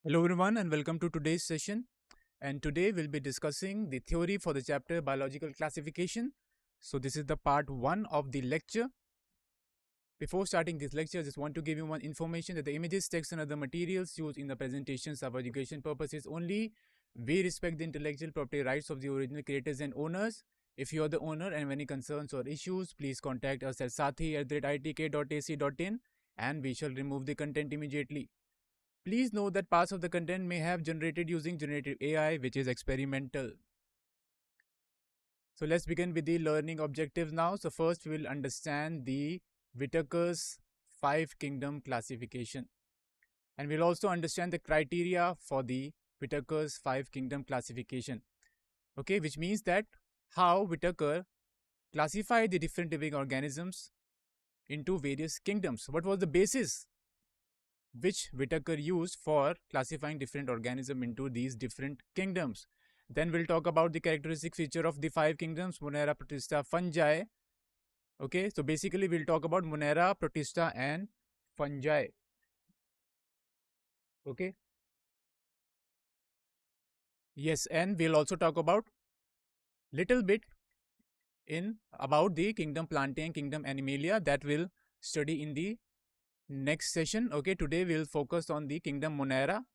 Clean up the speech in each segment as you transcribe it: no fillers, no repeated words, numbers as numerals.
Hello everyone and welcome to today's session. And today we'll be discussing the theory for the chapter biological classification. So this is the part 1 of the lecture. Before starting this lecture, I just want to give you one information that the images, text and other materials used in the presentations are for education purposes only. We respect the intellectual property rights of the original creators and owners. If you are the owner and have any concerns or issues, please contact us at sathee@itk.ac.in and we shall remove the content immediately. Please note that parts of the content may have generated using generative AI, which is experimental. So let's begin with the learning objectives now. So first we will understand the Whittaker's 5-kingdom classification. And we'll also understand the criteria for the Whittaker's 5-kingdom classification. Okay, which means that how Whittaker classified the different living organisms into various kingdoms. What was the basis which Whittaker used for classifying different organisms into these different kingdoms. Then we'll talk about the characteristic feature of the 5 kingdoms, monera, protista, fungi. Okay, so basically we'll talk about monera, protista and fungi. Okay. Yes, and we'll also talk about little bit in about the kingdom Plantae and kingdom Animalia that we'll study in the next session. Okay, today we'll focus on the kingdom monera.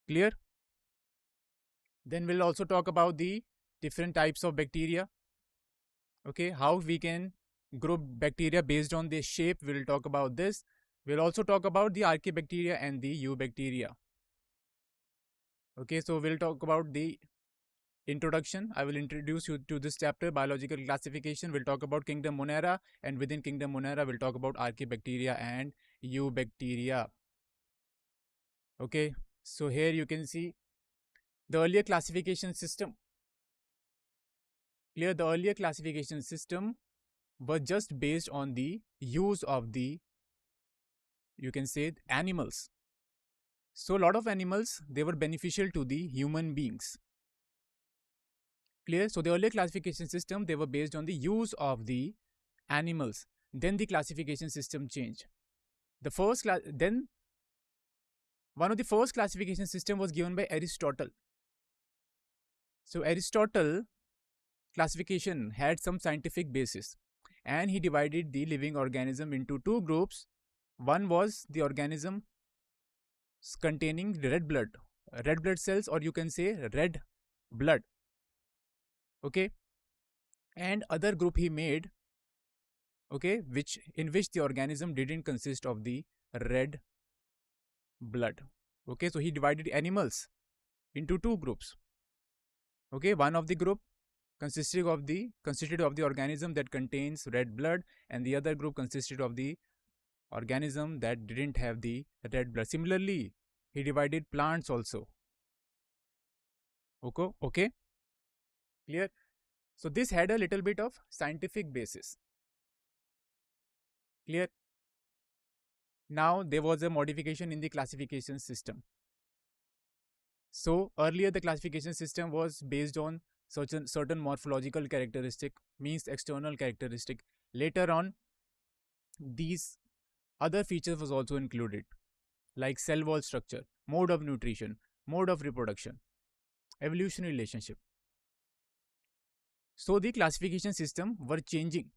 Clear? Then we'll also talk about the different types of bacteria. Okay, how we can group bacteria based on their shape. We'll talk about this. We'll also talk about the Archaebacteria and the Eubacteria. Okay, so we'll talk about the introduction. I will introduce you to this chapter, biological classification. We'll talk about kingdom monera, and within kingdom monera, we'll talk about Archaebacteria and Eubacteria. Okay, so here you can see the earlier classification system. Clear? The earlier classification system was just based on the use of the, you can say, animals. So a lot of animals, they were beneficial to the human beings. Clear? So the earlier classification system, they were based on the use of the animals. Then the classification system changed. The first then one of the first classification system was given by Aristotle. So Aristotle classification had some scientific basis, and he divided the living organism into 2 groups. One was the organism containing red blood cells, or you can say red blood. Okay, and other group he made, okay, in which the organism didn't consist of the red blood. Okay, so he divided animals into 2 groups. Okay, one of the group consisted of the organism that contains red blood, and the other group consisted of the organism that didn't have the red blood. Similarly, he divided plants also. Okay, clear? So this had a little bit of scientific basis. Clear? Now there was a modification in the classification system. So earlier the classification system was based on certain morphological characteristic, means external characteristic. Later on, these other features was also included, like cell wall structure, mode of nutrition, mode of reproduction, evolutionary relationship. So the classification system were changing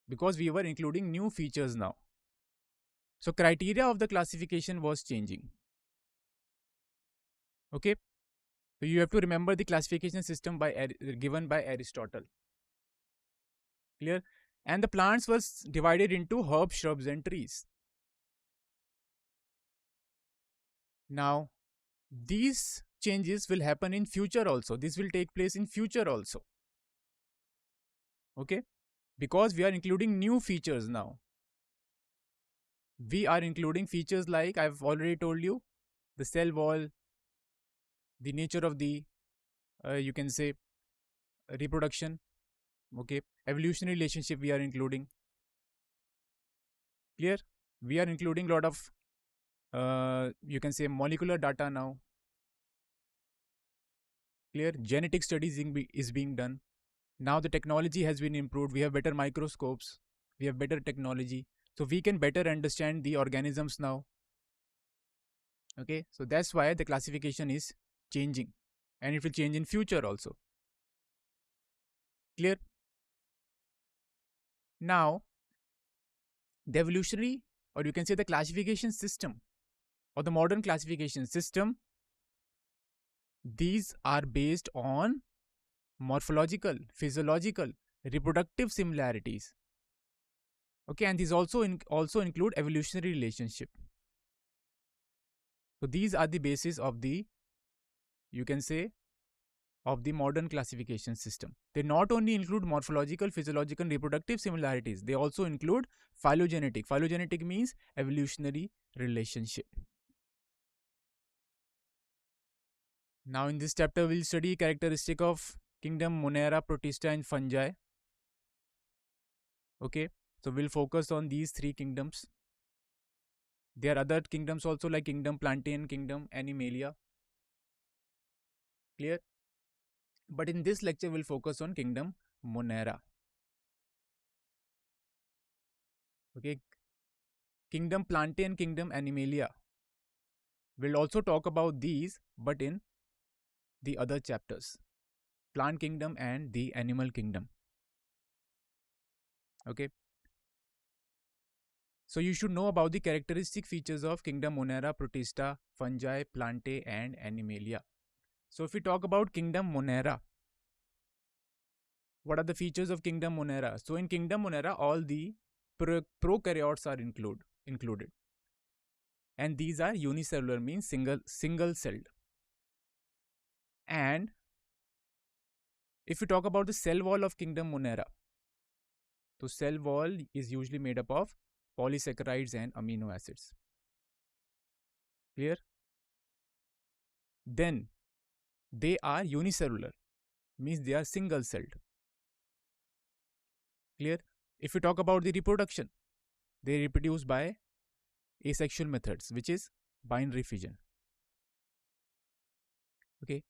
because we were including new features now. So criteria of the classification was changing. Okay, so you have to remember the classification system given by Aristotle. Clear? And the plants was divided into herbs, shrubs and trees. Now, these changes will happen in future also. This will take place in future also. Okay, because we are including new features now. We are including features like I've already told you, the cell wall, the nature of the, you can say, reproduction. Okay, evolutionary relationship we are including. Clear? We are including a lot of, you can say, molecular data now. Clear? Genetic studies is being done. Now the technology has been improved. We have better microscopes. We have better technology. So we can better understand the organisms now. Okay, so that's why the classification is changing, and it will change in future also. Clear? Now, the evolutionary, or you can say the classification system, or the modern classification system, these are based on morphological, physiological, reproductive similarities. Okay, and these also include evolutionary relationship. So these are the basis of the, you can say, of the modern classification system. They not only include morphological, physiological, and reproductive similarities, they also include phylogenetic. Phylogenetic means evolutionary relationship. Now in this chapter, we'll study characteristic of kingdom Monera, Protista, and fungi. Okay, so we'll focus on these three kingdoms. There are other kingdoms also, like kingdom Plantae, kingdom Animalia. Clear? But in this lecture, we'll focus on kingdom Monera. Okay, kingdom Plantae and kingdom Animalia. We'll also talk about these, but in the other chapters, plant kingdom and the animal kingdom. Okay, so you should know about the characteristic features of kingdom Monera, Protista, fungi, Plantae, and Animalia. So if we talk about kingdom Monera, what are the features of kingdom Monera? So in kingdom Monera, all the prokaryotes are included, and these are unicellular, means single celled. And if we talk about the cell wall of kingdom Monera, so cell wall is usually made up of polysaccharides and amino acids. Clear? Then they are unicellular, means they are single celled. Clear? If we talk about the reproduction, they reproduce by asexual methods, which is binary fission. Okay.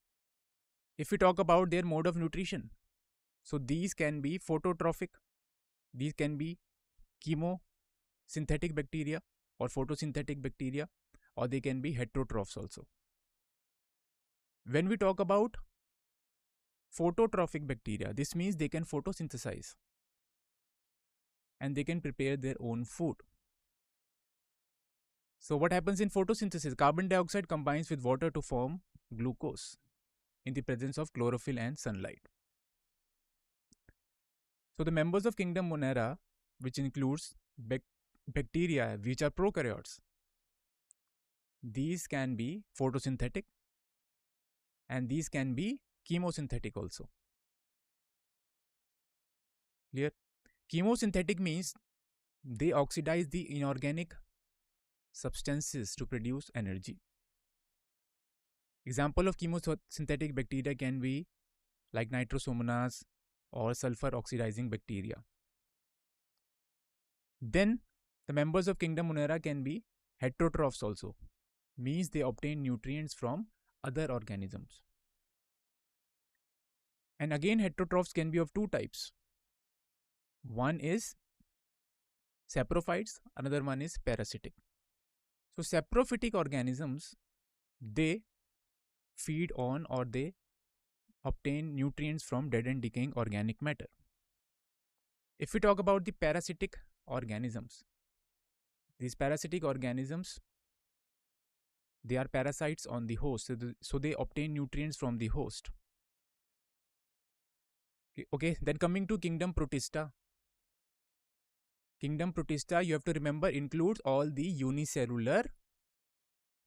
If we talk about their mode of nutrition, so these can be phototrophic, these can be chemosynthetic bacteria or photosynthetic bacteria, or they can be heterotrophs also. When we talk about phototrophic bacteria, this means they can photosynthesize and they can prepare their own food. So what happens in photosynthesis? Carbon dioxide combines with water to form glucose in the presence of chlorophyll and sunlight. So the members of kingdom Monera, which includes bacteria, which are prokaryotes, these can be photosynthetic and these can be chemosynthetic also. Clear? Chemosynthetic means they oxidize the inorganic substances to produce energy. Example of chemosynthetic bacteria can be like nitrosomonas or sulfur oxidizing bacteria. Then the members of kingdom Monera can be heterotrophs also, means they obtain nutrients from other organisms. And again, heterotrophs can be of two types. One is saprophytes, another one is parasitic. So saprophytic organisms, they feed on or they obtain nutrients from dead and decaying organic matter. If we talk about the parasitic organisms, these parasitic organisms, they are parasites on the host, so they obtain nutrients from the host. Okay, then coming to kingdom Protista. Kingdom Protista, you have to remember, includes all the unicellular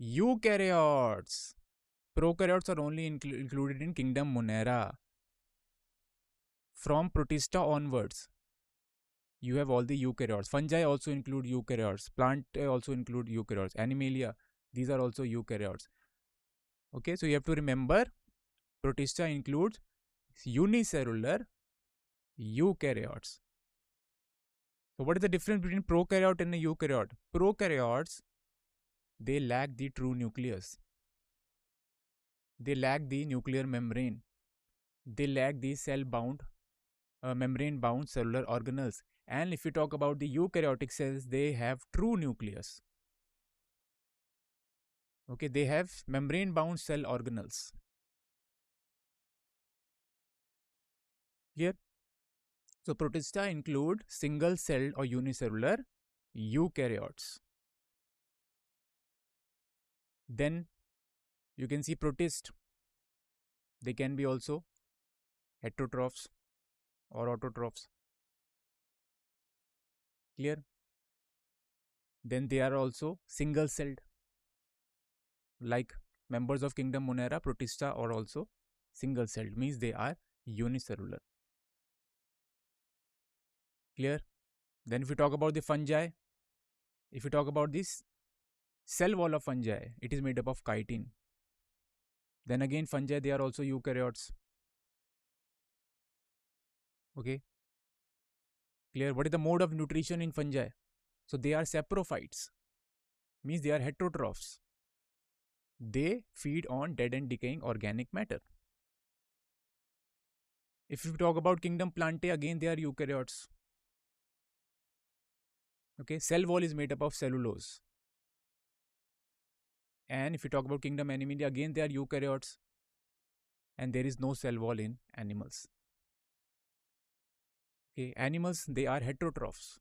eukaryotes. Prokaryotes are only included in kingdom Monera. From Protista onwards, you have all the eukaryotes. Fungi also include eukaryotes. Plant also include eukaryotes. Animalia, these are also eukaryotes. Okay, so you have to remember, Protista includes unicellular eukaryotes. So what is the difference between prokaryote and a eukaryote? Prokaryotes, they lack the true nucleus. They lack the nuclear membrane. They lack the cell-bound, membrane-bound cellular organelles. And if you talk about the eukaryotic cells, they have true nucleus. Okay, they have membrane-bound cell organelles. Clear? So Protista include single-celled or unicellular eukaryotes. Then you can see protist. They can be also heterotrophs or autotrophs. Clear? Then they are also single-celled, like members of kingdom Monera, Protista are also single-celled, means they are unicellular. Clear? Then if we talk about the fungi, if we talk about this cell wall of fungi, it is made up of chitin. Then again fungi, they are also eukaryotes. Okay. Clear? What is the mode of nutrition in fungi? So they are saprophytes, means they are heterotrophs. They feed on dead and decaying organic matter. If we talk about kingdom Plantae, again they are eukaryotes. Okay, cell wall is made up of cellulose. And if we talk about kingdom Animalia, again they are eukaryotes. And there is no cell wall in animals. Okay, animals, they are heterotrophs.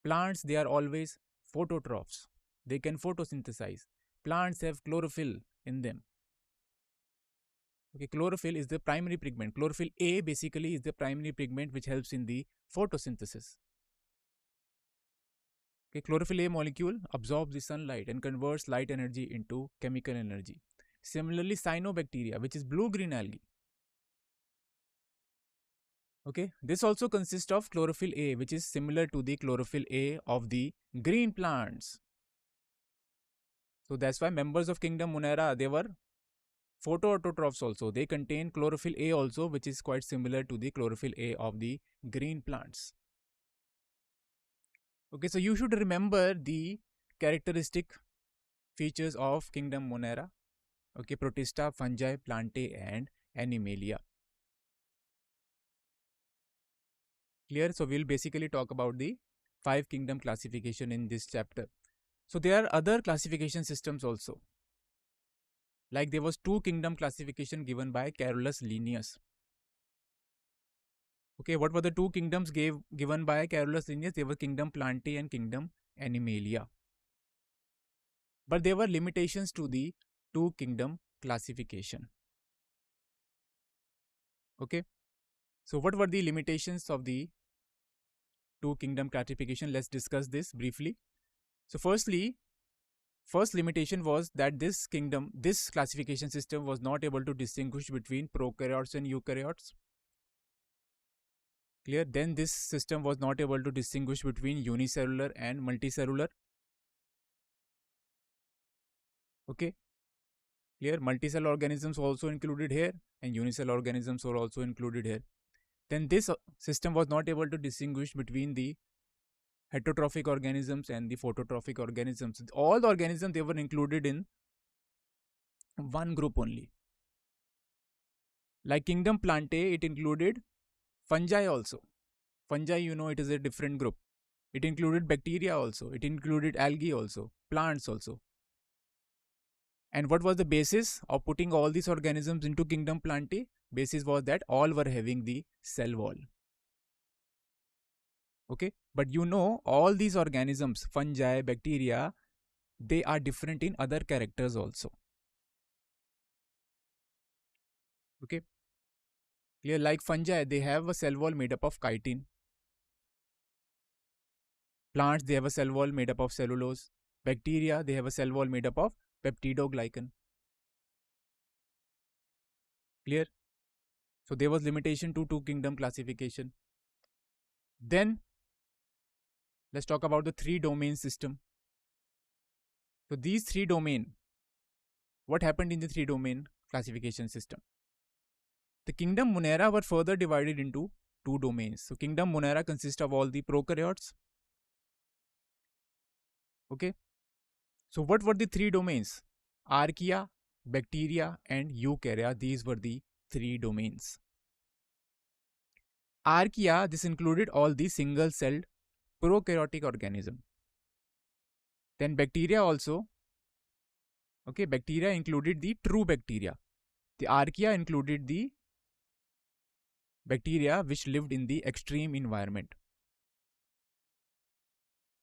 Plants, they are always phototrophs. They can photosynthesize. Plants have chlorophyll in them. Okay, chlorophyll is the primary pigment. Chlorophyll A basically is the primary pigment which helps in the photosynthesis. Okay, chlorophyll A molecule absorbs the sunlight and converts light energy into chemical energy. Similarly, cyanobacteria, which is blue-green algae. Okay, this also consists of chlorophyll A, which is similar to the chlorophyll A of the green plants. So that's why members of kingdom Monera, they were photoautotrophs also. They contain chlorophyll A also, which is quite similar to the chlorophyll A of the green plants. Okay, so you should remember the characteristic features of kingdom Monera. Okay, Protista, fungi, Plantae and Animalia. Clear? So we'll basically talk about the 5 kingdom classification in this chapter. So there are other classification systems also. Like there was 2 kingdom classification given by Carolus Linnaeus. Okay, what were the 2 kingdoms given by Carolus Linnaeus? They were kingdom Plantae and kingdom Animalia. But there were limitations to the 2 kingdom classification. Okay, so what were the limitations of the 2 kingdom classification? Let's discuss this briefly. So firstly, first limitation was that this classification system was not able to distinguish between prokaryotes and eukaryotes. Clear? Then this system was not able to distinguish between unicellular and multicellular. Okay. Clear? Multicellular organisms also included here and unicellular organisms were also included here. Then this system was not able to distinguish between the heterotrophic organisms and the phototrophic organisms. All the organisms, they were included in one group only. Like kingdom Plantae, it included fungi also. Fungi, you know, it is a different group. It included bacteria also. It included algae also, plants also. And what was the basis of putting all these organisms into kingdom Plantae? Basis was that all were having the cell wall. Okay, but you know, all these organisms, fungi, bacteria, they are different in other characters also. Okay, clear? Like fungi, they have a cell wall made up of chitin. Plants, they have a cell wall made up of cellulose. Bacteria, they have a cell wall made up of peptidoglycan. Clear? So there was limitation to 2 kingdom classification. Then let's talk about the 3 domain system. So these 3 domain, what happened in the 3 domain classification system? The kingdom Monera were further divided into 2 domains. So kingdom Monera consists of all the prokaryotes. Okay. So what were the 3 domains? Archaea, bacteria and eukarya. These were the 3 domains. Archaea, this included all the single-celled prokaryotic organism. Then bacteria also, Okay, bacteria included the true bacteria. The archaea included the bacteria which lived in the extreme environment.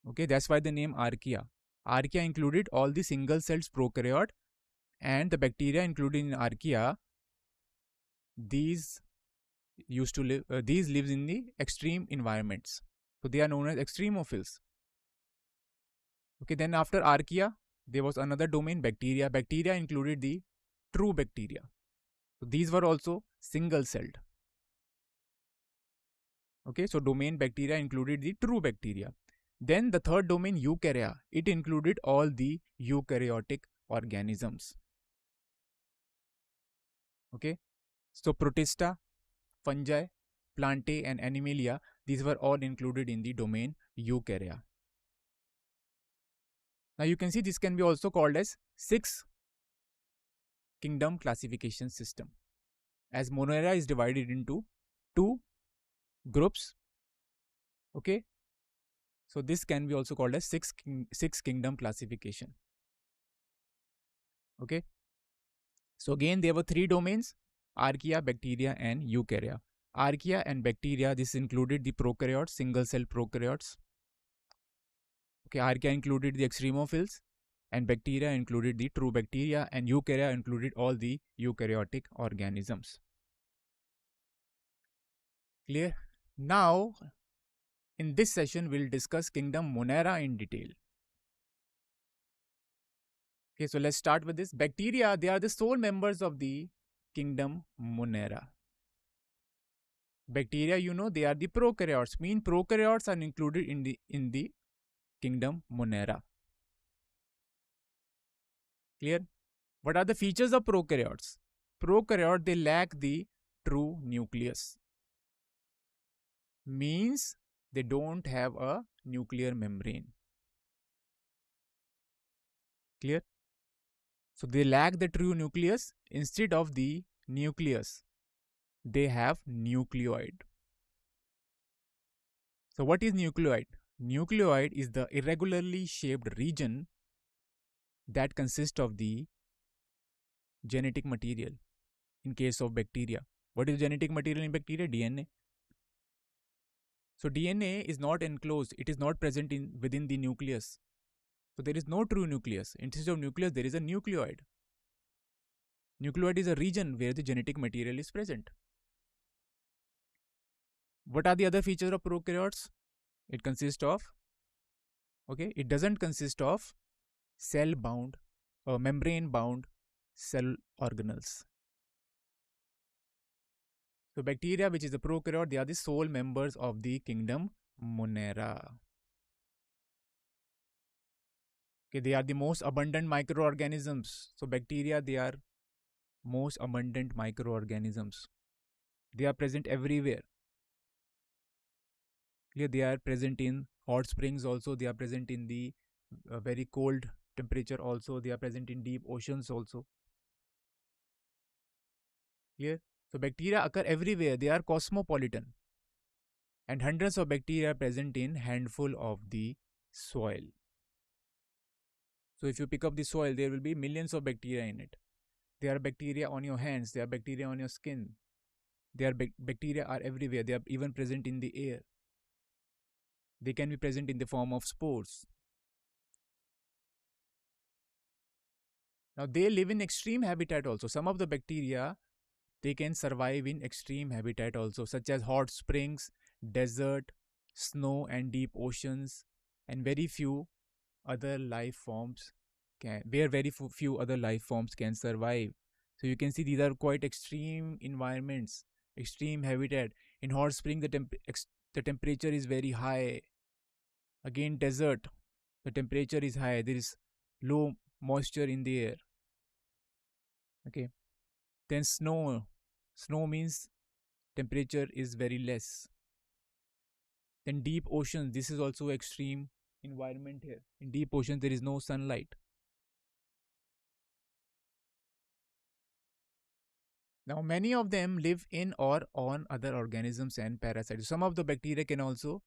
Okay, that's why the name archaea. Archaea included all the single cells prokaryote, and the bacteria included in archaea, these used to live, these lives in the extreme environments. So they are known as extremophils. Okay, then after archaea, there was another domain, bacteria. Bacteria included the true bacteria. So these were also single celled. Okay, so domain bacteria included the true bacteria. Then the third domain, eukarya, it included all the eukaryotic organisms. Okay, so protista, fungi, plantae, and animalia, these were all included in the domain eukarya. Now you can see this can be also called as 6 kingdom classification system, as monera is divided into 2 groups. Okay, so this can be also called as six kingdom classification. Okay, so again there were 3 domains, archaea, bacteria, and eukarya. Archaea and bacteria, this included the prokaryotes, single cell prokaryotes. Okay, archaea included the extremophils, and bacteria included the true bacteria, and eukarya included all the eukaryotic organisms. Clear? Now, in this session, we'll discuss kingdom monera in detail. Okay, so let's start with this. Bacteria, they are the sole members of the kingdom monera. Bacteria, you know, they are the prokaryotes. Mean prokaryotes are included in the kingdom monera. Clear? What are the features of prokaryotes? Prokaryote, they lack the true nucleus. Means they don't have a nuclear membrane. Clear? So they lack the true nucleus. Instead of the nucleus, they have nucleoid. So what is nucleoid? Nucleoid is the irregularly shaped region that consists of the genetic material in case of bacteria. What is genetic material in bacteria? DNA. So DNA is not enclosed, it is not present within the nucleus. So there is no true nucleus. Instead of nucleus, there is a nucleoid. Nucleoid is a region where the genetic material is present. What are the other features of prokaryotes? It consists of, okay, it doesn't consist of cell bound or membrane bound cell organelles. So bacteria, which is a prokaryote, they are the sole members of the kingdom monera. Okay, they are the most abundant microorganisms. So bacteria, they are most abundant microorganisms. They are present everywhere. Here they are present in hot springs also. They are present in the very cold temperature also. They are present in deep oceans also. Here, so bacteria occur everywhere. They are cosmopolitan. And hundreds of bacteria are present in handful of the soil. So if you pick up the soil, there will be millions of bacteria in it. There are bacteria on your hands. There are bacteria on your skin. There are bacteria are everywhere. They are even present in the air. They can be present in the form of spores. Now they live in extreme habitat also. Some of the bacteria, they can survive in extreme habitat also, such as hot springs, desert, snow and deep oceans, and very few other life forms few other life forms can survive. So you can see these are quite extreme environments, extreme habitat. In hot spring, the temperature is very high. Again, desert, the temperature is high. There is low moisture in the air. Okay. Then snow. Snow means temperature is very less. Then deep oceans. This is also extreme environment here. In deep oceans, there is no sunlight. Now, many of them live in or on other organisms and parasites. Some of the bacteria can also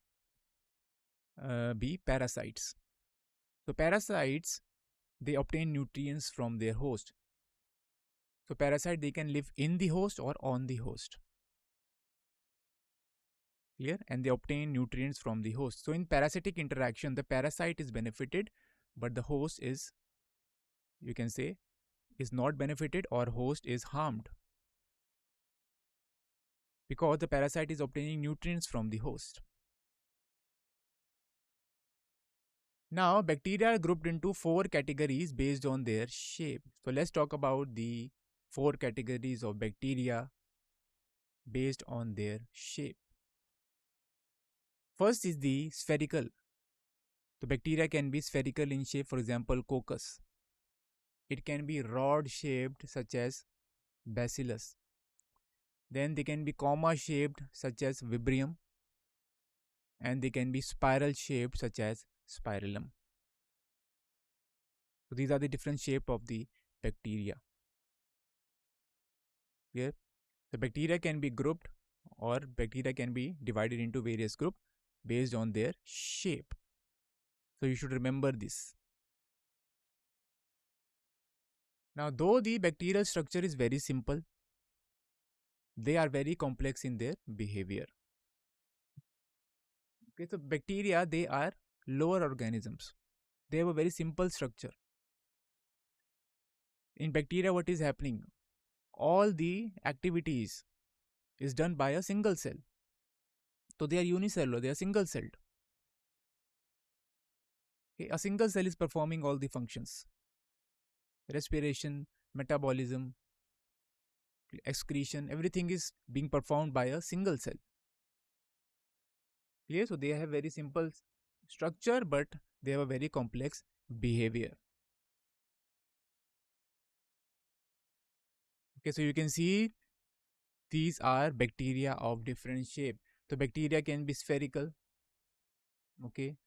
be parasites. So, parasites, they obtain nutrients from their host. So parasite, they can live in the host or on the host. Clear? And they obtain nutrients from the host. So in parasitic interaction, the parasite is benefited, but the host is, you can say, is not benefited, or host is harmed, because the parasite is obtaining nutrients from the host. Now, bacteria are grouped into 4 categories based on their shape. So let's talk about the 4 categories of bacteria based on their shape. First is the spherical. The bacteria can be spherical in shape, for example, coccus. It can be rod shaped, such as bacillus. Then they can be comma shaped, such as Vibrium, and they can be spiral shaped, such as Spirillum. So these are the different shape of the bacteria. Here, the bacteria can be grouped, or bacteria can be divided into various groups based on their shape. So you should remember this. Now, though the bacterial structure is very simple, they are very complex in their behavior. Okay, so bacteria, they are lower organisms. They have a very simple structure. In bacteria, what is happening? All the activities is done by a single cell. So they are unicellular, they are single celled. Okay, a single cell is performing all the functions: respiration, metabolism, excretion, everything is being performed by a single cell. Clear? So they have very simple structure, but they have a very complex behavior. Okay, so you can see these are bacteria of different shape. So bacteria can be spherical. Okay,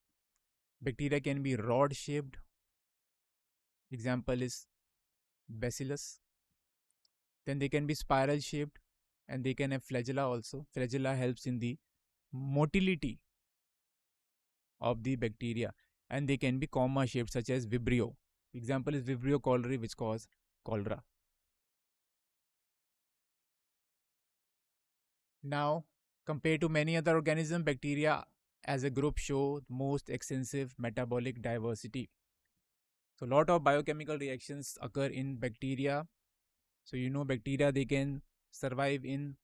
bacteria can be rod shaped. Example is bacillus. Then they can be spiral shaped, and they can have flagella also. Flagella helps in the motility of the bacteria, and they can be comma shaped, such as Vibrio. Example is Vibrio cholerae, which cause cholera. Now, compared to many other organisms, bacteria as a group show most extensive metabolic diversity. So, lot of biochemical reactions occur in bacteria. So, you know, bacteria, they can survive in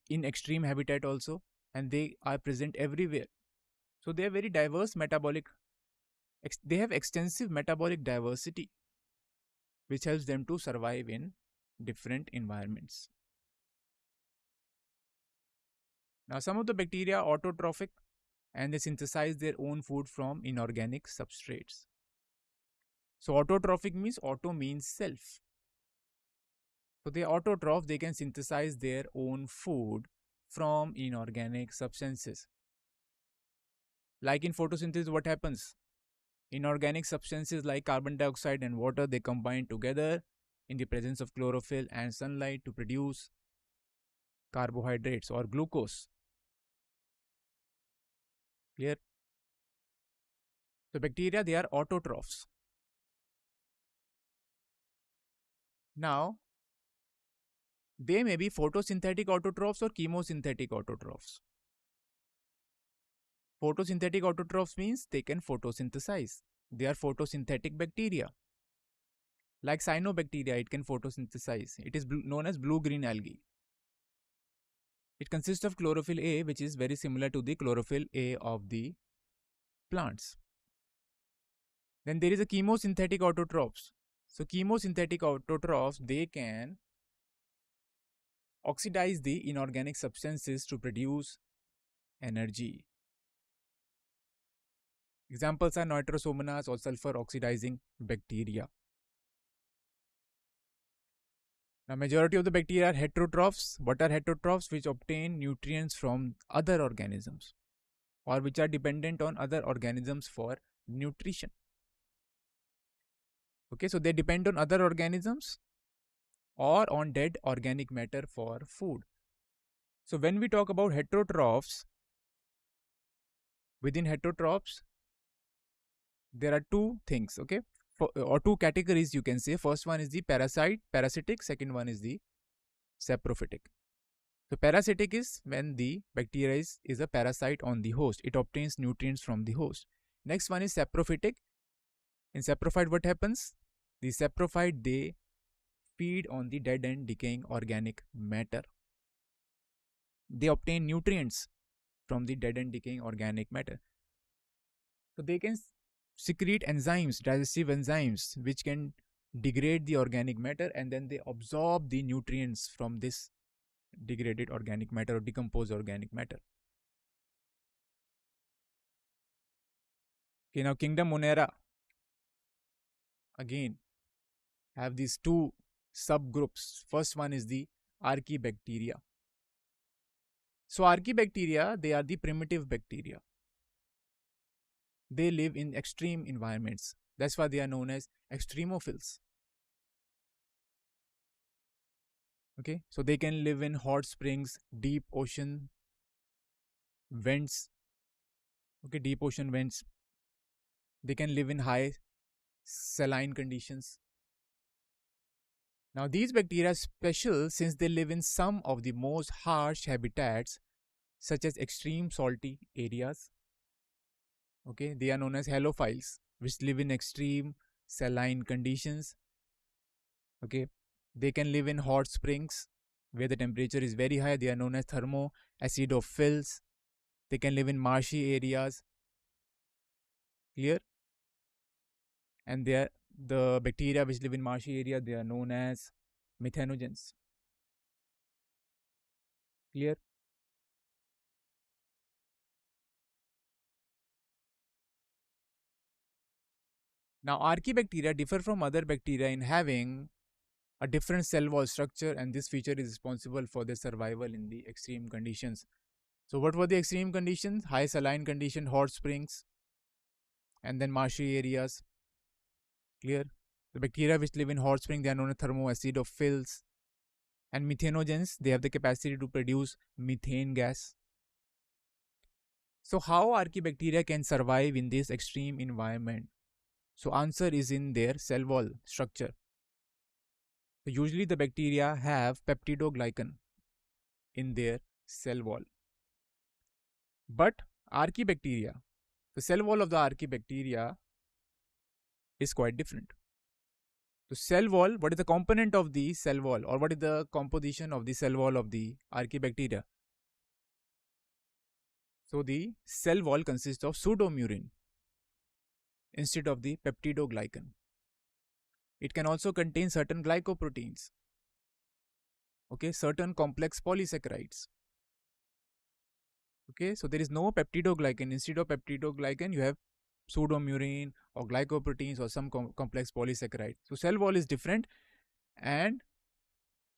in extreme habitat also, and they are present everywhere. So they are very diverse metabolic. They have extensive metabolic diversity, which helps them to survive in different environments. Now, some of the bacteria are autotrophic, and they synthesize their own food from inorganic substrates. So autotrophic means, auto means self. So they are autotroph, they can synthesize their own food from inorganic substances. Like in photosynthesis, what happens? Inorganic substances like carbon dioxide and water, they combine together in the presence of chlorophyll and sunlight to produce carbohydrates or glucose. Clear? So bacteria, they are autotrophs. Now, they may be photosynthetic autotrophs or chemosynthetic autotrophs. Photosynthetic autotrophs means they can photosynthesize. They are photosynthetic bacteria. Like cyanobacteria, it can photosynthesize. It is known as blue-green algae. It consists of chlorophyll A, which is very similar to the chlorophyll A of the plants. Then there is a chemosynthetic autotrophs. So chemosynthetic autotrophs, they can oxidize the inorganic substances to produce energy. Examples are nitrosomonas or sulfur oxidizing bacteria. Now, majority of the bacteria are heterotrophs. What are heterotrophs? Which obtain nutrients from other organisms, or which are dependent on other organisms for nutrition. Okay, so they depend on other organisms or on dead organic matter for food. So when we talk about heterotrophs, within heterotrophs, there are two things, okay, or two categories you can say. First one is the parasitic. Second one is the saprophytic. So parasitic is when the bacteria is a parasite on the host. It obtains nutrients from the host. Next one is saprophytic. In saprophyte, what happens? The saprophyte, they feed on the dead and decaying organic matter. They obtain nutrients from the dead and decaying organic matter. So they can secrete enzymes, digestive enzymes, which can degrade the organic matter, and then they absorb the nutrients from this degraded organic matter or decomposed organic matter. Okay, now kingdom monera again have these two subgroups. First one is the Archaebacteria. So Archaebacteria, they are the primitive bacteria. They live in extreme environments. That's why they are known as extremophils. Okay, so they can live in hot springs, deep ocean vents. Okay, deep ocean vents. They can live in high saline conditions. Now, these bacteria are special since they live in some of the most harsh habitats, such as extreme salty areas. Okay, they are known as halophiles, which live in extreme saline conditions. Okay, they can live in hot springs where the temperature is very high. They are known as thermoacidophils. They can live in marshy areas. Clear? And they are the bacteria which live in marshy area. They are known as methanogens. Clear? Now, Archaebacteria differ from other bacteria in having a different cell wall structure, and this feature is responsible for their survival in the extreme conditions. So, what were the extreme conditions? High saline condition, hot springs, and then marshy areas. Clear? The bacteria which live in hot spring, they are known as thermoacidophils. And methanogens, they have the capacity to produce methane gas. So, how Archaebacteria can survive in this extreme environment? So, answer is in their cell wall structure. So usually the bacteria have peptidoglycan in their cell wall. But Archaebacteria, the cell wall of the Archaebacteria is quite different. So cell wall, what is the component of the cell wall, or what is the composition of the cell wall of the Archaebacteria? So the cell wall consists of pseudomurine instead of the peptidoglycan. It can also contain certain glycoproteins, okay, certain complex polysaccharides. Okay, so there is no peptidoglycan. Instead of peptidoglycan, you have pseudomurine or glycoproteins or some complex polysaccharide. So cell wall is different, and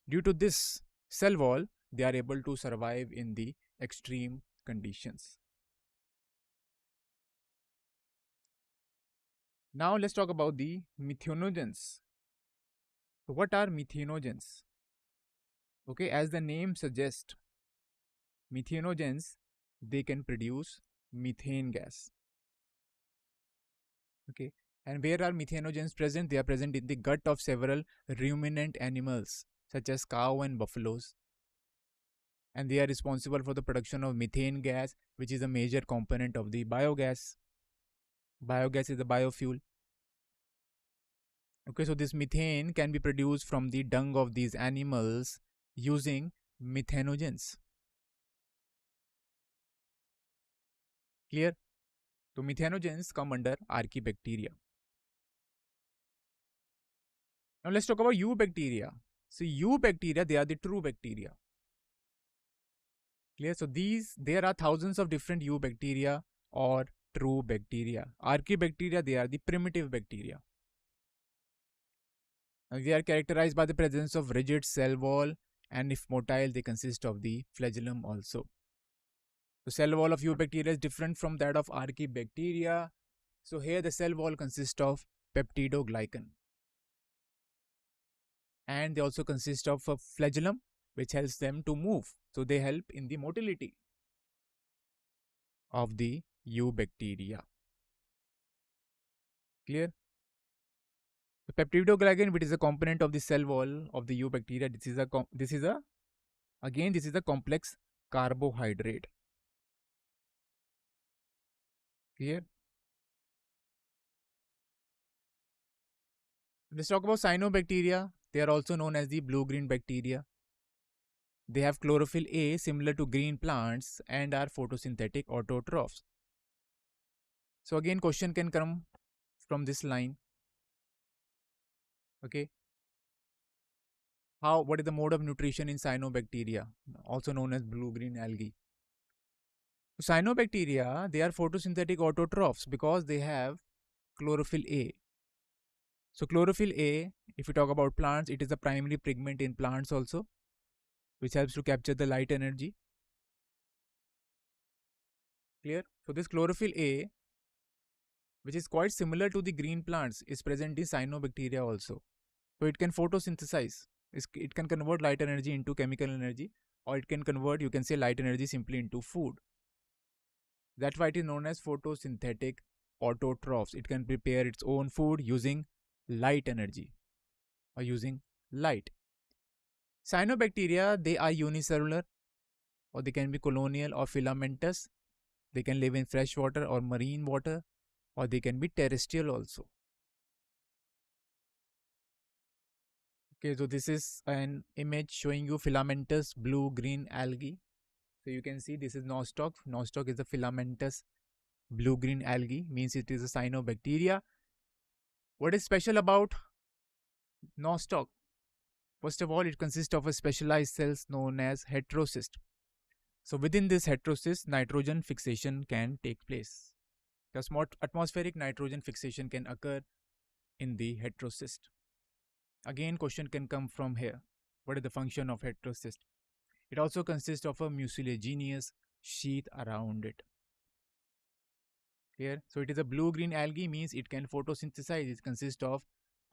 due to this cell wall, they are able to survive in the extreme conditions. Now let's talk about the methanogens. So what are methanogens? Okay, as the name suggests, methanogens, they can produce methane gas. Okay, and where are methanogens present? They are present in the gut of several ruminant animals such as cow and buffaloes, and they are responsible for the production of methane gas, which is a major component of the biogas. Biogas is a biofuel. Okay, so this methane can be produced from the dung of these animals using methanogens. Clear? So methanogens come under Archaebacteria. Now let's talk about Eubacteria. So Eubacteria, they are the true bacteria. Clear? So there are thousands of different Eubacteria or true bacteria. Archaebacteria, they are the primitive bacteria. And they are characterized by the presence of rigid cell wall, and if motile, they consist of the flagellum also. The cell wall of Eubacteria is different from that of Archaebacteria. So here the cell wall consists of peptidoglycan. And they also consist of a flagellum, which helps them to move. So they help in the motility of the Eubacteria. Clear? The peptidoglycan, which is a component of the cell wall of the Eubacteria, this is a complex carbohydrate. Clear? Let's talk about cyanobacteria. They are also known as the blue-green bacteria. They have chlorophyll A similar to green plants and are photosynthetic autotrophs. So again, question can come from this line. Okay. What is the mode of nutrition in cyanobacteria, also known as blue-green algae? So cyanobacteria, they are photosynthetic autotrophs because they have chlorophyll A. So chlorophyll A, if we talk about plants, it is the primary pigment in plants also, which helps to capture the light energy. Clear? So this chlorophyll A, which is quite similar to the green plants, is present in cyanobacteria also. So it can photosynthesize. It can convert light energy into chemical energy, or it can convert, you can say, light energy simply into food. That's why it is known as photosynthetic autotrophs. It can prepare its own food using light energy or using light. Cyanobacteria, they are unicellular, or they can be colonial or filamentous. They can live in fresh water or marine water, or they can be terrestrial also. Okay, so this is an image showing you filamentous blue-green algae. So you can see this is nostoc. Nostoc is a filamentous blue-green algae, means it is a cyanobacteria. What is special about nostoc? First of all, it consists of a specialized cells known as heterocyst. So within this heterocyst, nitrogen fixation can take place. The atmospheric nitrogen fixation can occur in the heterocyst. Again, question can come from here. What is the function of heterocyst? It also consists of a mucilaginous sheath around it. Clear? So it is a blue-green algae, means it can photosynthesize. It consists of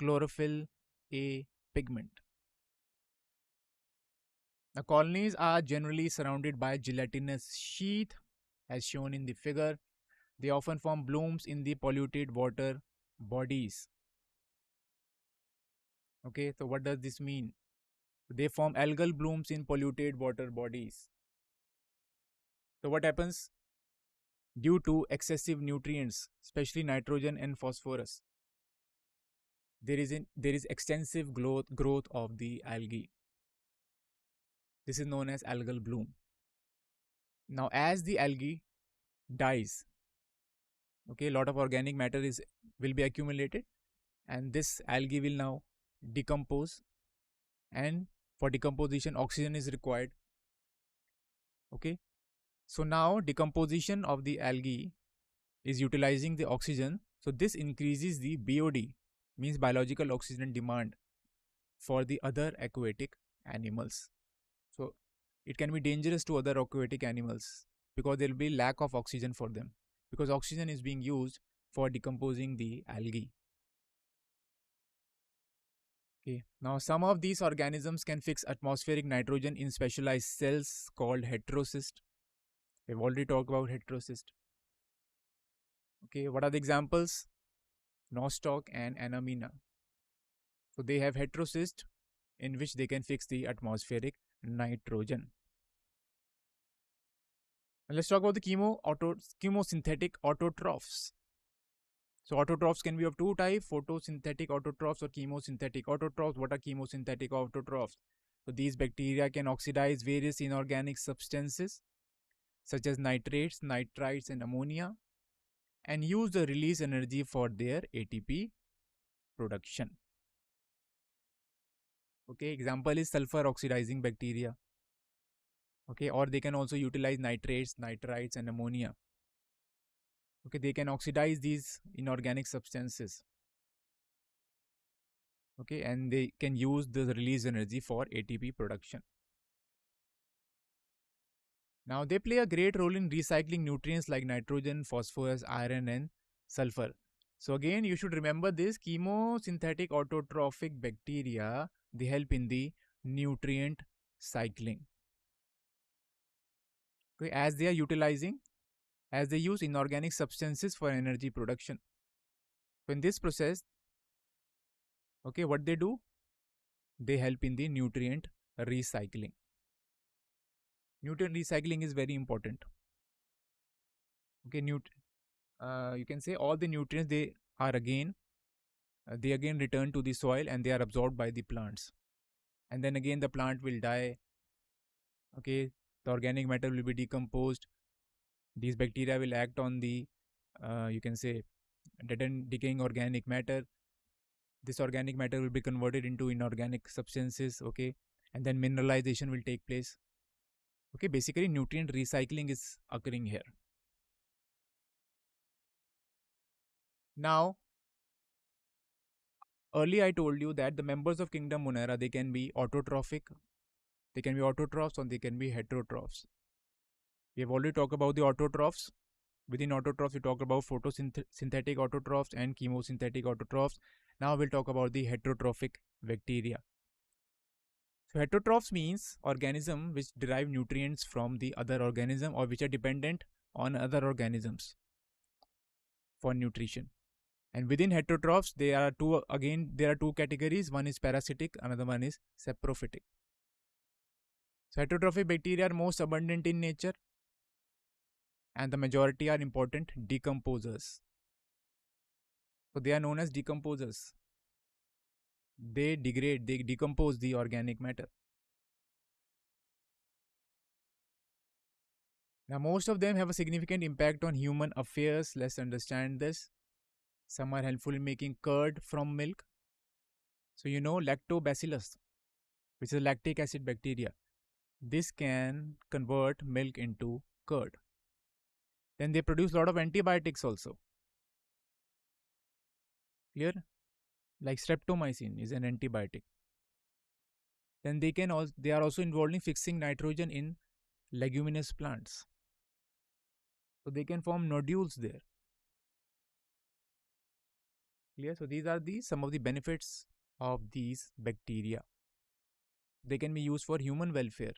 chlorophyll A pigment. The colonies are generally surrounded by gelatinous sheath, as shown in the figure. They often form blooms in the polluted water bodies. Okay, so what does this mean? They form algal blooms in polluted water bodies. So what happens? Due to excessive nutrients, especially nitrogen and phosphorus, there is extensive growth of the algae. This is known as algal bloom. Now, as the algae dies, okay, a lot of organic matter will be accumulated, and this algae will now decompose, and for decomposition oxygen is required. Okay, so now decomposition of the algae is utilizing the oxygen, so this increases the BOD, means biological oxygen demand, for the other aquatic animals. So it can be dangerous to other aquatic animals because there will be lack of oxygen for them, because oxygen is being used for decomposing the algae. Okay. Now, some of these organisms can fix atmospheric nitrogen in specialized cells called heterocyst. We've already talked about heterocyst. Okay, what are the examples? Nostoc and Anemona. So they have heterocyst in which they can fix the atmospheric nitrogen. And let's talk about the chemosynthetic autotrophs. So autotrophs can be of two types, photosynthetic autotrophs or chemosynthetic autotrophs. What are chemosynthetic autotrophs? So these bacteria can oxidize various inorganic substances such as nitrates, nitrites and ammonia, and use the release energy for their ATP production. Okay, example is sulfur oxidizing bacteria. Okay, or they can also utilize nitrates, nitrites and ammonia. Okay, they can oxidize these inorganic substances. Okay, and they can use the release energy for ATP production. Now, they play a great role in recycling nutrients like nitrogen, phosphorus, iron and sulfur. So again, you should remember this chemosynthetic autotrophic bacteria, they help in the nutrient cycling. Okay, as they use inorganic substances for energy production. So in this process, okay, what they do? They help in the nutrient recycling. Nutrient recycling is very important. Okay, you can say all the nutrients they again return to the soil and they are absorbed by the plants. And then again the plant will die. Okay, the organic matter will be decomposed. These bacteria will act on the you can say dead and decaying organic matter. This organic matter will be converted into inorganic substances. Okay, and then mineralization will take place. Okay, basically nutrient recycling is occurring here. Now, earlier I told you that the members of kingdom monera, they can be autotrophic, they can be autotrophs, or they can be heterotrophs. We have already talked about the autotrophs. Within autotrophs, we talk about photosynthetic autotrophs and chemosynthetic autotrophs. Now we'll talk about the heterotrophic bacteria. So heterotrophs means organism which derive nutrients from the other organism or which are dependent on other organisms for nutrition. And within heterotrophs, there are two categories. One is parasitic, another one is saprophytic. So heterotrophic bacteria are most abundant in nature, and the majority are important decomposers. So they are known as decomposers. They decompose the organic matter. Now, most of them have a significant impact on human affairs. Let's understand this. Some are helpful in making curd from milk. So, you know, lactobacillus, which is a lactic acid bacteria. This can convert milk into curd. Then they produce a lot of antibiotics also. Clear? Like streptomycin is an antibiotic. Then they are also involved in fixing nitrogen in leguminous plants. So they can form nodules there. Clear? So these are some of the benefits of these bacteria. They can be used for human welfare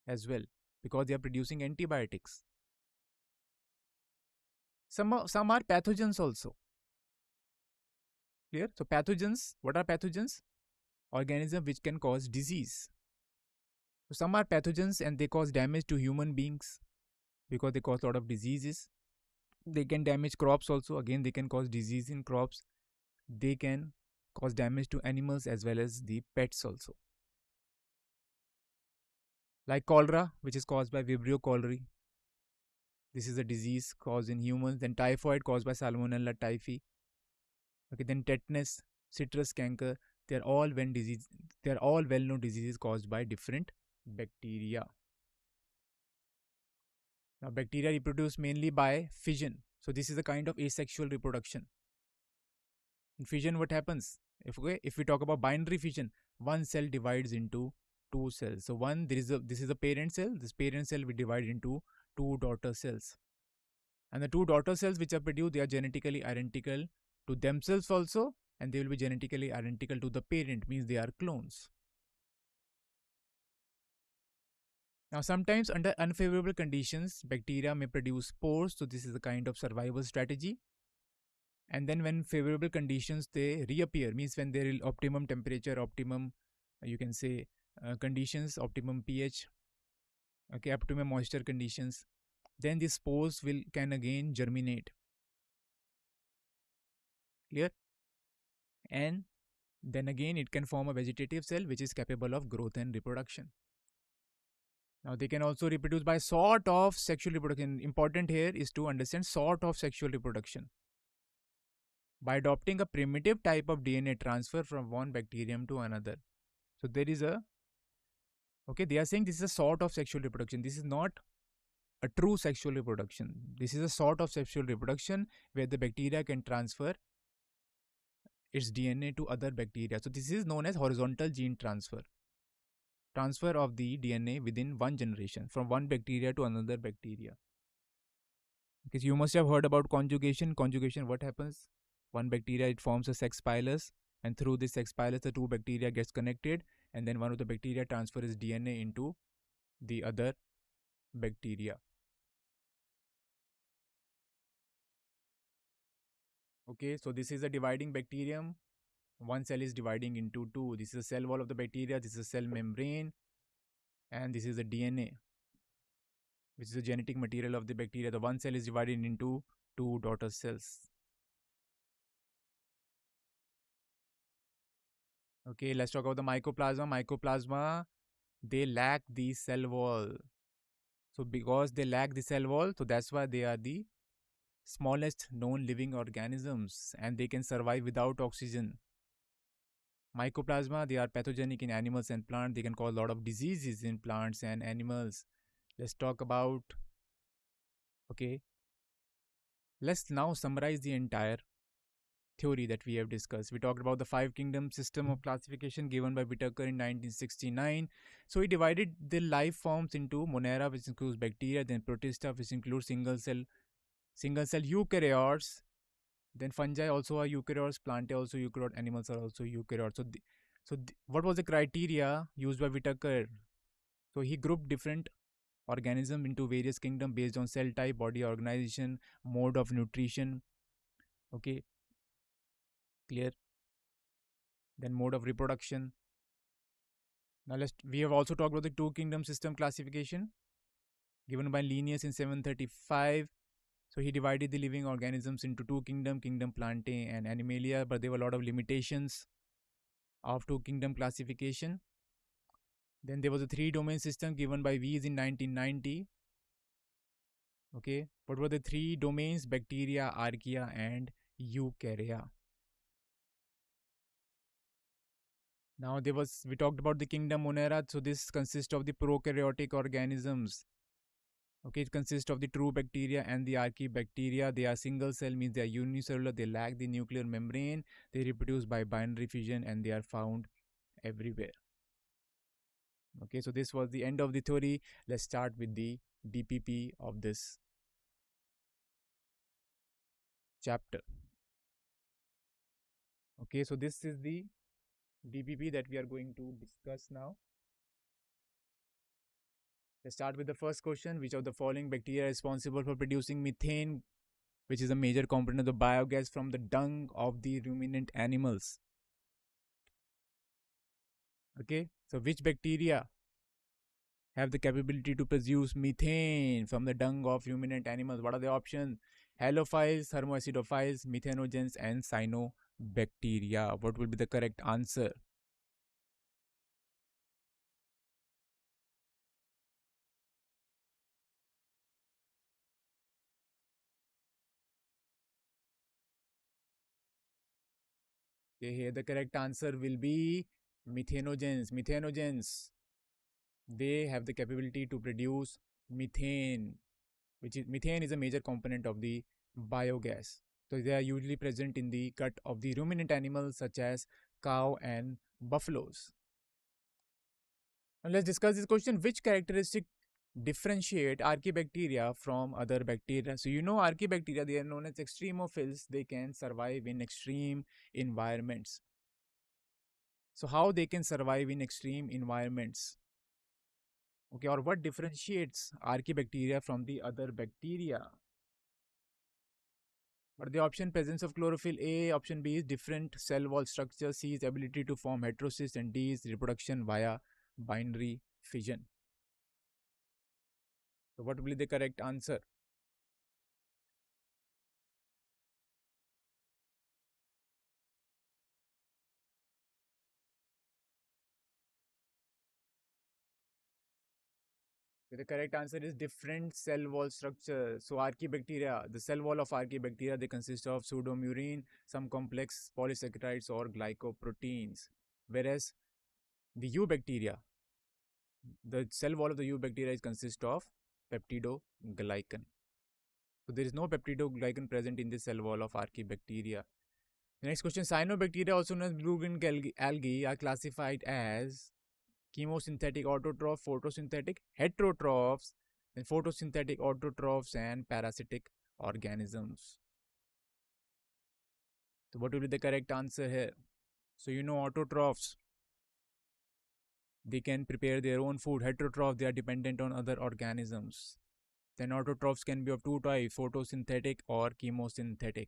as well because they are producing antibiotics. Some are pathogens also. Clear? So pathogens, what are pathogens? Organisms which can cause disease. So some are pathogens and they cause damage to human beings because they cause a lot of diseases. They can damage crops also. Again, they can cause disease in crops. They can cause damage to animals as well as the pets also. Like cholera, which is caused by Vibrio cholerae. This is a disease caused in humans. Then typhoid caused by Salmonella typhi. Okay, then tetanus, citrus canker. They are all well-known diseases caused by different bacteria. Now, bacteria reproduce mainly by fission. So this is a kind of asexual reproduction. In fission, what happens? If we talk about binary fission, one cell divides into two cells. So this is a parent cell. This parent cell will divide into two daughter cells. And the two daughter cells which are produced, they are genetically identical to themselves also, and they will be genetically identical to the parent, means they are clones. Now, sometimes under unfavorable conditions, bacteria may produce spores. So this is a kind of survival strategy. And then when favorable conditions, they reappear, means when there is optimum temperature, optimum, you can say, conditions, optimum pH, okay, optimum moisture conditions, then the spores can again germinate. Clear? And then again it can form a vegetative cell which is capable of growth and reproduction. Now they can also reproduce by sort of sexual reproduction. Important here is to understand sort of sexual reproduction. By adopting a primitive type of DNA transfer from one bacterium to another. So there is they are saying this is a sort of sexual reproduction. This is not a true sexual reproduction. This is a sort of sexual reproduction where the bacteria can transfer its DNA to other bacteria. So this is known as horizontal gene transfer. Transfer of the DNA within one generation from one bacteria to another bacteria. Because you must have heard about conjugation. Conjugation, what happens? One bacteria, it forms a sex pilus, and through this sex pilus, the two bacteria gets connected, and then one of the bacteria transfers DNA into the other bacteria. Okay, so this is a dividing bacterium. One cell is dividing into two. This is a cell wall of the bacteria. This is a cell membrane. And this is the DNA, which is the genetic material of the bacteria. The one cell is divided into two daughter cells. Okay, let's talk about the mycoplasma. Mycoplasma, they lack the cell wall. So because they lack the cell wall, so that's why they are the smallest known living organisms and they can survive without oxygen. Mycoplasma, they are pathogenic in animals and plants. They can cause a lot of diseases in plants and animals. Let's talk about, okay, let's now summarize the entire theory that we have discussed. We talked about the five kingdom system of classification given by Whitaker in 1969. So he divided the life forms into monera, which includes bacteria, then protista, which includes single cell eukaryotes. Then fungi also are eukaryotes, plant also eukaryote, animals are also eukaryotes. What was the criteria used by Whitaker? So he grouped different organisms into various kingdoms based on cell type, body organization, mode of nutrition. Okay, clear? Then mode of reproduction. Now we have also talked about the two kingdom system classification given by Linnaeus in 735. So he divided the living organisms into two kingdom Plantae and Animalia, but there were a lot of limitations of two kingdom classification. Then there was a three domain system given by Wies in 1990. Okay, what were the three domains? Bacteria, Archaea, and Eukarya. Now we talked about the kingdom monera. So this consists of the prokaryotic organisms. Okay, it consists of the true bacteria and the Archaebacteria. They are single cell, means they are unicellular. They lack the nuclear membrane. They reproduce by binary fission and they are found everywhere. Okay, so this was the end of the theory. Let's start with the DPP of this chapter. Okay, so this is the DPP that we are going to discuss now. Let's start with the first question. Which of the following bacteria is responsible for producing methane, which is a major component of the biogas from the dung of the ruminant animals? Okay, so which bacteria have the capability to produce methane from the dung of ruminant animals? What are the options? Halophiles, thermoacidophiles, methanogens, and cyanobacteria. What will be the correct answer? Okay, here the correct answer will be methanogens. Methanogens, they have the capability to produce methane, which is methane is a major component of the biogas. So they are usually present in the gut of the ruminant animals such as cow and buffaloes. Now let's discuss this question. Which characteristic differentiate Archaebacteria from other bacteria? So you know Archaebacteria, they are known as extremophiles. They can survive in extreme environments. So how they can survive in extreme environments? Okay, or what differentiates Archaebacteria from the other bacteria? But the option presence of chlorophyll A, option B is different cell wall structure, C is ability to form heterocysts, and D is reproduction via binary fission. So what will be the correct answer? The correct answer is different cell wall structure. So Archaebacteria, the cell wall of Archaebacteria, they consist of pseudomurine, some complex polysaccharides or glycoproteins. Whereas the Eubacteria, the cell wall of the Eubacteria is consist of peptidoglycan. So there is no peptidoglycan present in the cell wall of Archaebacteria. The next question, cyanobacteria, also known as blue-green algae, are classified as chemosynthetic, autotroph, photosynthetic, heterotrophs, then photosynthetic, autotrophs, and parasitic organisms. So what will be the correct answer here? So you know autotrophs, they can prepare their own food. Heterotrophs, they are dependent on other organisms. Then autotrophs can be of two types, photosynthetic or chemosynthetic.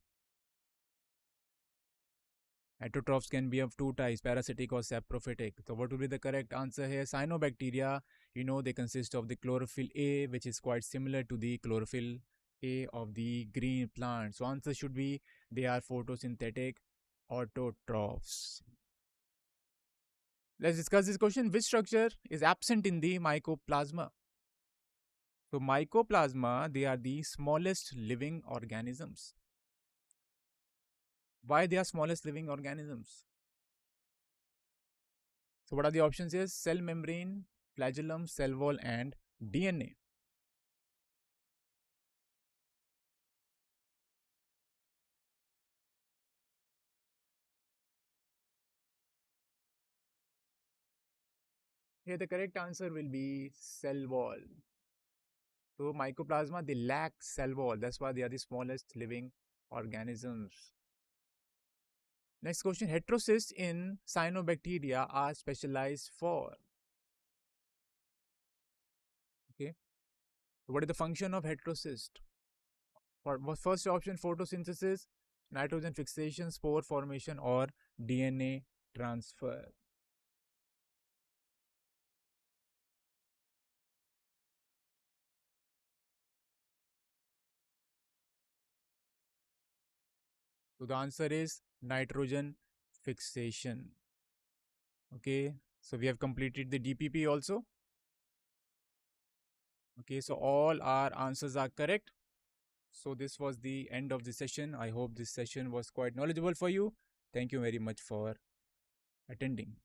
Autotrophs can be of two types, parasitic or saprophytic. So what will be the correct answer here? Cyanobacteria, they consist of the chlorophyll A, which is quite similar to the chlorophyll A of the green plant. So answer should be they are photosynthetic autotrophs. Let's discuss this question. Which structure is absent in the mycoplasma? So mycoplasma, they are the smallest living organisms. Why they are smallest living organisms? So what are the options here? Cell membrane, flagellum, cell wall, and DNA. Here the correct answer will be cell wall. So mycoplasma, they lack cell wall. That's why they are the smallest living organisms. Next question. Heterocysts in cyanobacteria are specialized for. Okay. So what is the function of heterocyst? For first option, photosynthesis, nitrogen fixation, spore formation, or DNA transfer. So the answer is nitrogen fixation. Okay, so we have completed the DPP also. Okay, so all our answers are correct. So this was the end of the session. I hope this session was quite knowledgeable for you. Thank you very much for attending.